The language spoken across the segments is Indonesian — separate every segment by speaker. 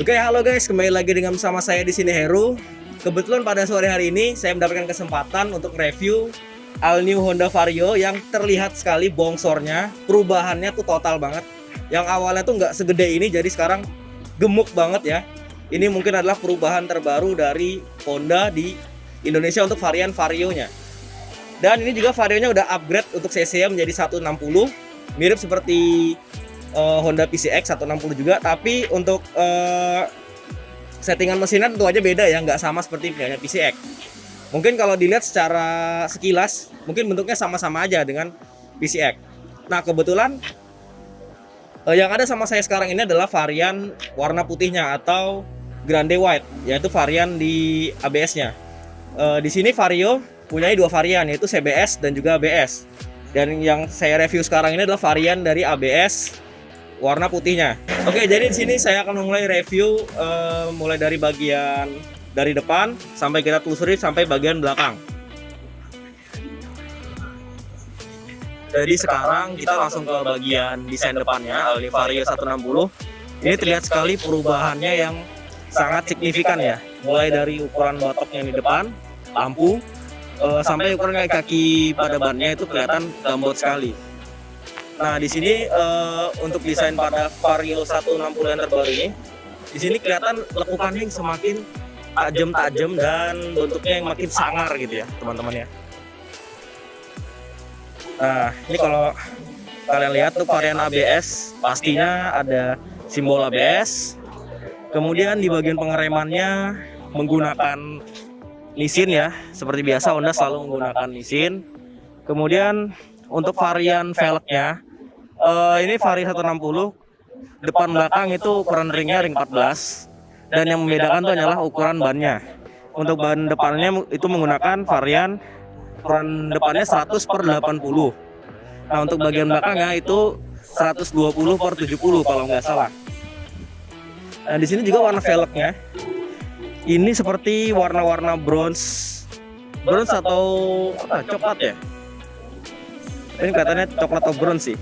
Speaker 1: Oke, halo guys, kembali lagi dengan sama saya di sini Heru. Kebetulan pada sore hari ini saya mendapatkan kesempatan untuk review all new Honda Vario yang terlihat sekali bongsornya, perubahannya tuh total banget. Yang awalnya tuh nggak segede ini, jadi sekarang gemuk banget ya. Ini mungkin adalah perubahan terbaru dari Honda di Indonesia untuk varian Vario-nya. Dan ini juga Vario-nya udah upgrade untuk cc-nya menjadi 160, mirip seperti Honda PCX 160 juga, tapi untuk settingan mesinnya tentu aja beda ya, nggak sama seperti punya PCX. Mungkin kalau dilihat secara sekilas, mungkin bentuknya sama-sama aja dengan PCX. Nah kebetulan yang ada sama saya sekarang ini adalah varian warna putihnya atau Grande White, yaitu varian di ABS-nya. Di sini Vario punya dua varian, yaitu CBS dan juga ABS. Dan yang saya review sekarang ini adalah varian dari ABS warna putihnya. Oke, jadi di sini saya akan mulai review mulai dari bagian dari depan sampai kita telusuri sampai bagian belakang. Jadi sekarang kita langsung ke bagian desain depannya, All New Vario 160. Ini terlihat sekali perubahannya yang sangat signifikan ya. Mulai dari ukuran batoknya di depan, lampu, sampai ukuran kaki pada bannya itu kelihatan gambot sekali. Nah di sini untuk desain pada Vario 160 yang terbaru ini, di sini kelihatan lekukannya semakin tajam dan bentuknya yang makin sangar gitu ya teman-teman ya. Nah ini kalau kalian lihat tuh varian ABS pastinya ada simbol ABS. Kemudian di bagian pengeremannya menggunakan Nissin ya, seperti biasa Honda selalu menggunakan Nissin. Kemudian untuk varian velgnya, ini Vario 160 depan belakang itu ukuran ringnya ring 14, dan yang membedakan itu adalah ukuran bannya. Untuk ban depannya itu menggunakan varian ukuran depannya 100/80. Nah untuk bagian belakangnya itu 120/70 kalau nggak salah. Nah di sini juga warna velgnya ini seperti warna-warna bronze atau apa, coklat ya. Ini kelihatannya coklat atau bronze sih.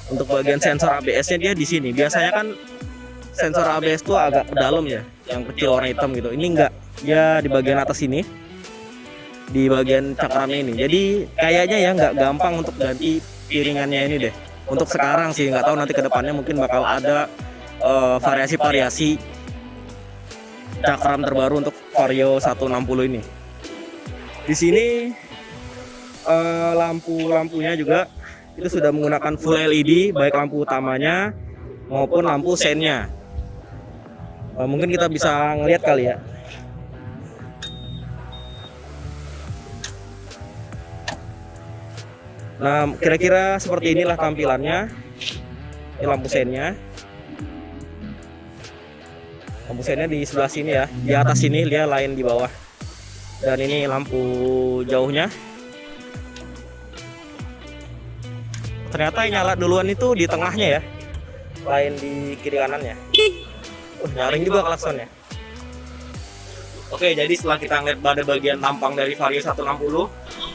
Speaker 1: Untuk bagian sensor ABS-nya dia di sini. Biasanya kan sensor ABS tuh agak ke dalam ya, yang kecil warna hitam gitu. Ini enggak, dia di bagian atas ini, di bagian cakramnya ini. Jadi kayaknya ya nggak gampang untuk ganti piringannya ini deh. Untuk sekarang sih, nggak tahu nanti ke depannya mungkin bakal ada variasi-variasi cakram terbaru untuk Vario 160 ini. Di sini lampu-lampunya juga itu sudah menggunakan full LED, baik lampu utamanya maupun lampu sennya. Mungkin kita bisa ngelihat kali ya. Nah kira-kira seperti inilah tampilannya. Ini lampu sennya. Lampu sennya di sebelah sini ya, di atas sini, dia lain di bawah. Dan ini lampu jauhnya. Ternyata yang nyala duluan itu di tengahnya ya, lain di kiri kanannya. Nyaring juga klaksonnya. Oke, jadi setelah kita ngeliat pada bagian tampang dari Vario 160,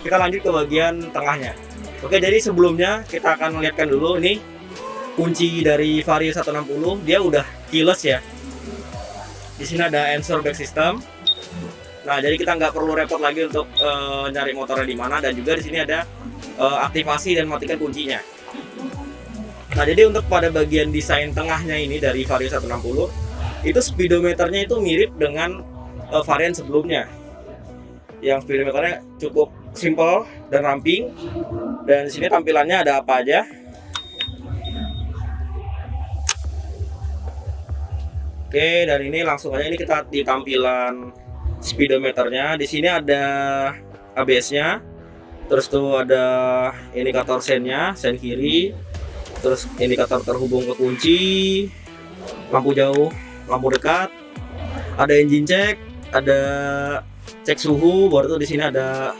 Speaker 1: kita lanjut ke bagian tengahnya. Oke, jadi sebelumnya kita akan melihatkan dulu ini kunci dari Vario 160, dia udah keyless ya. Di sini ada Answer Back System. Nah, jadi kita nggak perlu repot lagi untuk nyari motornya di mana, dan juga di sini ada aktivasi dan matikan kuncinya. Nah, jadi untuk pada bagian desain tengahnya ini dari Vario 160, itu speedometernya itu mirip dengan varian sebelumnya. Yang speedometernya cukup simple dan ramping. Dan di sini tampilannya ada apa aja. Oke, dan ini langsung aja ini kita di tampilan speedometernya. Di sini ada ABS-nya. Terus tuh ada indikator sennya, sen kiri. Terus indikator terhubung ke kunci, lampu jauh, lampu dekat. Ada engine check, ada cek suhu. Baru tuh di sini ada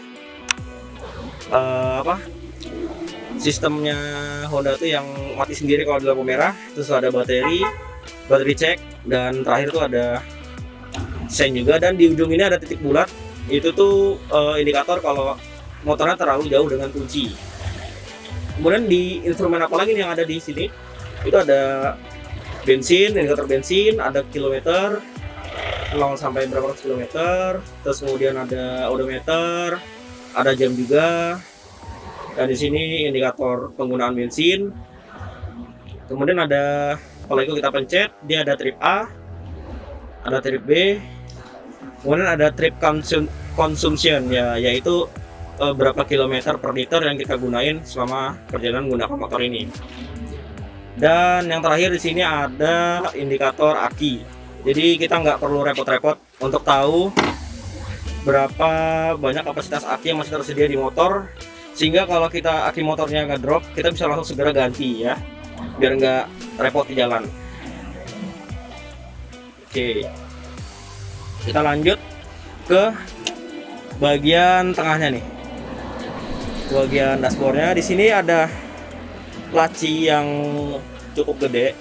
Speaker 1: sistemnya Honda tuh yang mati sendiri kalau di lampu merah. Terus ada batery check, dan terakhir tuh ada sen juga. Dan di ujung ini ada titik bulat. Itu tuh indikator kalau motornya terlalu jauh dengan kunci. Kemudian di instrumen apa lagi nih yang ada di sini? Itu ada bensin, indikator bensin, ada kilometer 0 sampai berapa ratus kilometer, terus kemudian ada odometer, ada jam juga. Dan di sini indikator penggunaan bensin. Kemudian ada, kalau itu kita pencet, dia ada trip A, ada trip B, kemudian ada trip consumption ya, yaitu berapa kilometer per liter yang kita gunain selama perjalanan menggunakan motor ini. Dan yang terakhir di sini ada indikator aki. Jadi kita nggak perlu repot-repot untuk tahu berapa banyak kapasitas aki yang masih tersedia di motor, sehingga kalau kita aki motornya nggak drop, kita bisa langsung segera ganti ya, biar nggak repot di jalan. Oke, kita lanjut ke bagian tengahnya nih, bagian dashboardnya. Di sini ada laci yang cukup gede,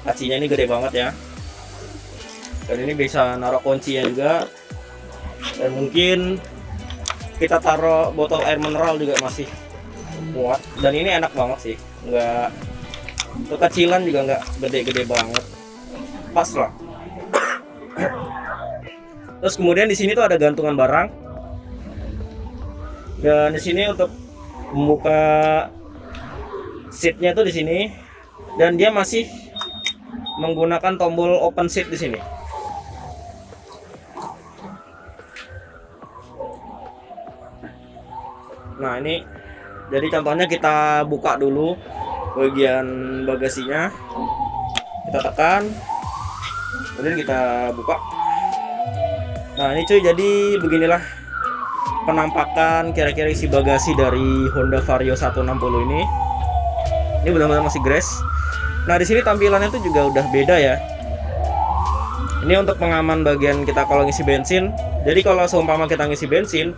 Speaker 1: lacinya ini gede banget ya, dan ini bisa naruh kuncinya juga, dan mungkin kita taruh botol air mineral juga masih muat. Dan ini enak banget sih, nggak kekecilan juga, nggak gede-gede banget, pas lah. Terus kemudian di sini tuh ada gantungan barang, dan di sini untuk membuka seatnya tuh di sini, dan dia masih menggunakan tombol open seat di sini. Nah ini, jadi contohnya kita buka dulu bagian bagasinya, kita tekan, kemudian kita buka. Nah ini cuy, jadi beginilah penampakan kira-kira isi bagasi dari Honda Vario 160 ini. Ini benar-benar masih grass. Nah di sini tampilannya tuh juga udah beda ya. Ini untuk pengaman bagian kita kalau ngisi bensin. Jadi kalau seumpama kita ngisi bensin,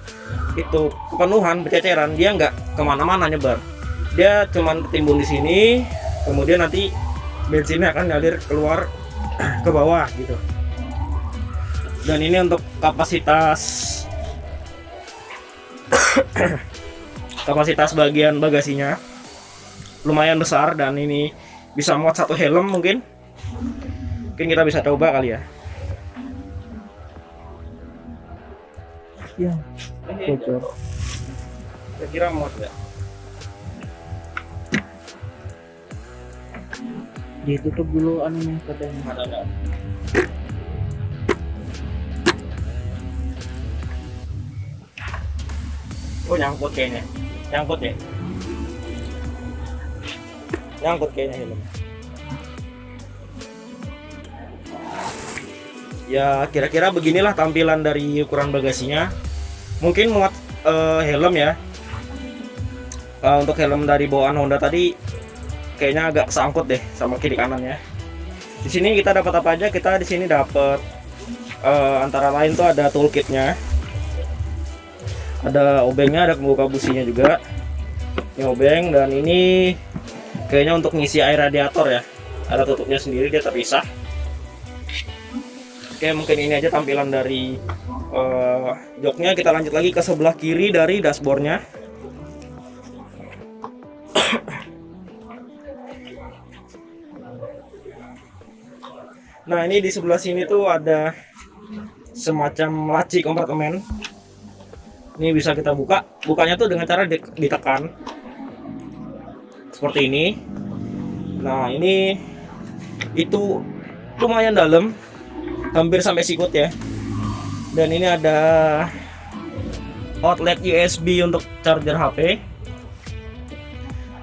Speaker 1: itu kepenuhan, berceceran, dia nggak kemana-mana nyebar. Dia cuman ketimbun di sini, kemudian nanti bensinnya akan ngalir keluar ke bawah gitu. Dan ini untuk kapasitas bagian bagasinya lumayan besar, dan ini bisa muat satu helm mungkin kita bisa coba kali ya. Ya, bocor. Kira-kira muat nggak? Ditutup dulu anunya katanya. Ada. Oh nyangkut kayaknya, nyangkut ya, nyangkut kayaknya helm. Ya kira-kira beginilah tampilan dari ukuran bagasinya. Mungkin muat helm ya. Untuk helm dari bawaan Honda tadi kayaknya agak kesangkut deh sama kiri kanannya. Di sini kita dapat apa aja? Kita di sini dapat antara lain tuh ada toolkitnya, ada obengnya, ada pembuka businya juga. Ini obeng, dan ini kayaknya untuk ngisi air radiator ya. Ada tutupnya sendiri, dia terpisah. Oke, mungkin ini aja tampilan dari joknya. Kita lanjut lagi ke sebelah kiri dari dashboardnya. Nah ini di sebelah sini tuh ada semacam laci kompartemen. Ini bisa kita buka. Bukanya tuh dengan cara ditekan seperti ini. Nah ini itu lumayan dalam, hampir sampai sikut ya. Dan ini ada outlet USB untuk charger HP.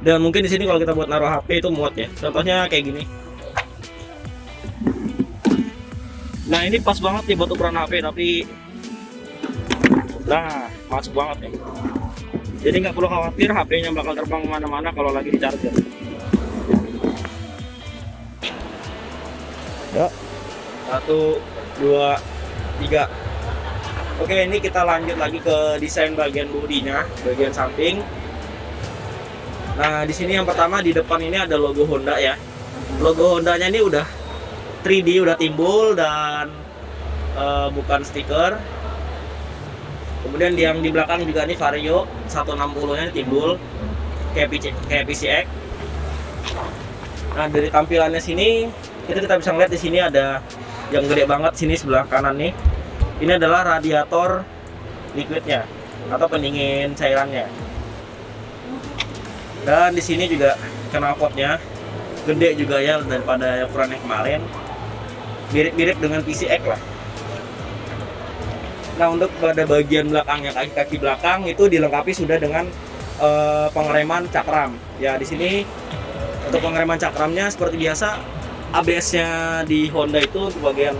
Speaker 1: Dan mungkin di sini kalau kita buat naruh HP itu muat ya. Contohnya kayak gini. Nah ini pas banget nih buat ukuran HP, tapi nah masuk banget ya. Jadi nggak perlu khawatir HP-nya bakal terbang kemana-mana kalau lagi di charger. Ya, 1, 2, 3. Oke, ini kita lanjut lagi ke desain bagian bodinya, bagian samping. Nah di sini yang pertama di depan ini ada logo Honda ya. Logo Hondanya ini udah 3D, udah timbul, dan bukan stiker. Kemudian yang di belakang juga ini Vario 160-nya timbul kayak PCX. Nah dari tampilannya sini itu kita bisa lihat di sini ada yang gede banget sini sebelah kanan nih. Ini adalah radiator liquidnya atau pendingin cairannya. Dan di sini juga knalpotnya gede juga ya daripada ukuran yang kemarin. Mirip-mirip dengan PCX lah. Nah, untuk pada bagian belakangnya, kaki-kaki belakang itu dilengkapi sudah dengan pengereman cakram. Ya, di sini untuk pengereman cakramnya seperti biasa, ABS-nya di Honda itu untuk bagian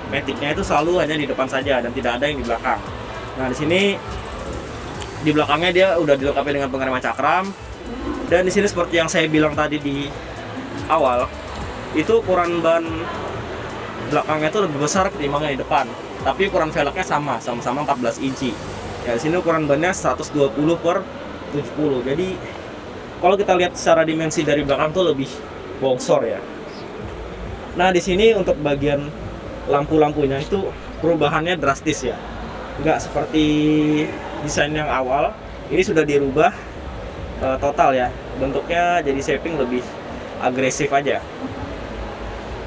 Speaker 1: matic-nya itu selalu hanya di depan saja dan tidak ada yang di belakang. Nah, di sini di belakangnya dia udah dilengkapi dengan pengereman cakram. Dan di sini seperti yang saya bilang tadi di awal, itu ukuran ban belakangnya itu lebih besar ketimbang yang di depan. Tapi ukuran velgnya sama-sama 14 inci. Ya, di sini ukuran bannya 120 per 70. Jadi kalau kita lihat secara dimensi dari belakang tuh lebih bongsor ya. Nah, di sini untuk bagian lampu-lampunya itu perubahannya drastis ya. Nggak seperti desain yang awal. Ini sudah dirubah total ya. Bentuknya jadi shaping lebih agresif aja.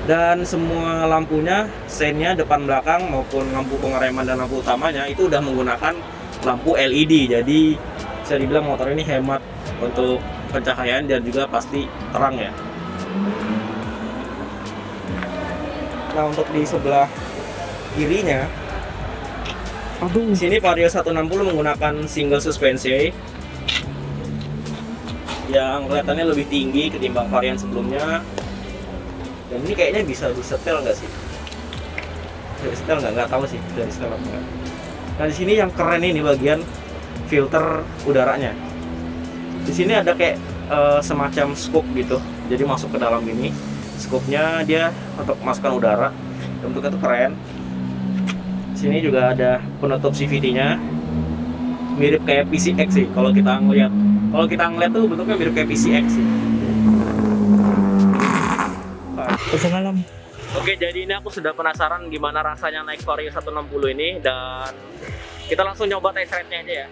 Speaker 1: Dan semua lampunya, seinnya depan belakang maupun lampu pengereman dan lampu utamanya itu udah menggunakan lampu LED. Jadi bisa dibilang motor ini hemat untuk pencahayaan dan juga pasti terang ya. Nah, untuk di sebelah kirinya, di sini Vario 160 menggunakan single suspensi yang kelihatannya lebih tinggi ketimbang varian sebelumnya. Dan ini kayaknya bisa disetel nggak sih? Bisa disetel nggak tahu sih bisa disetel apa nggak. Nah, di sini yang keren ini bagian filter udaranya. Di sini ada kayak semacam scoop gitu, jadi masuk ke dalam ini. Scoopnya dia untuk masukkan udara, bentuknya tuh keren. Di sini juga ada penutup CVT-nya, mirip kayak PCX sih kalau kita ngeliat. Kalau kita ngeliat tuh bentuknya mirip kayak PCX sih.
Speaker 2: Malam.
Speaker 1: Oke, jadi ini aku sudah penasaran gimana rasanya naik Vario 160 ini, dan kita langsung nyoba test ride-nya aja ya.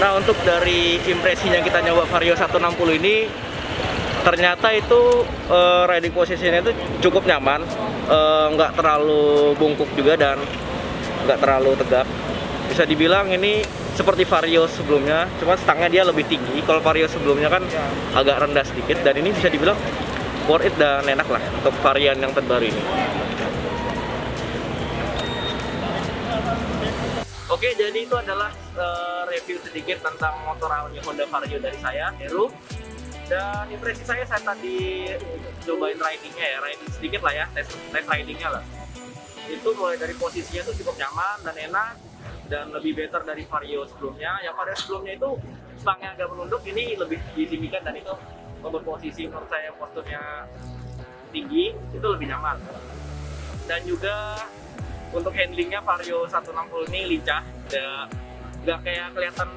Speaker 1: Nah, untuk dari impresinya kita nyoba Vario 160 ini, ternyata itu riding posisinya itu cukup nyaman, nggak terlalu bungkuk juga dan nggak terlalu tegap. Bisa dibilang ini seperti Vario sebelumnya, cuma stangnya dia lebih tinggi. Kalau Vario sebelumnya kan agak rendah sedikit, dan ini bisa dibilang worth it dan enak lah untuk varian yang terbaru ini. Oke, jadi itu adalah review sedikit tentang motor all new Honda Vario dari saya, Heru. Dan impresi saya tadi cobain ridingnya ya, riding sedikit lah ya, tes ridingnya lah. Itu mulai dari posisinya tuh cukup nyaman dan enak, dan lebih better dari Vario sebelumnya. Yang Vario sebelumnya itu stangnya agak menunduk, ini lebih ditinggikan, dan itu membuat posisi menurut saya posturnya tinggi, itu lebih nyaman. Dan juga untuk handlingnya Vario 160 ini lincah, nggak kayak kelihatan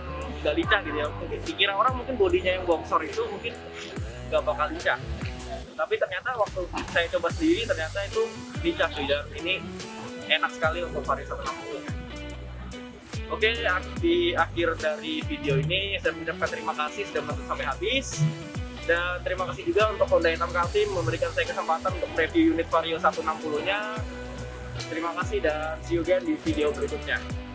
Speaker 1: nggak lincah gitu ya. Mungkin dikira orang mungkin bodinya yang bongsor itu mungkin nggak bakal lincah, tapi ternyata waktu saya coba sendiri ternyata itu lincah cuy, dan ini enak sekali untuk Vario 160. Oke, di akhir dari video ini saya mengucapkan terima kasih sudah menonton sampai habis, dan terima kasih juga untuk Honda Hitam Kaltim memberikan saya kesempatan untuk review unit Vario 160 nya. Terima kasih dan see you again di video berikutnya.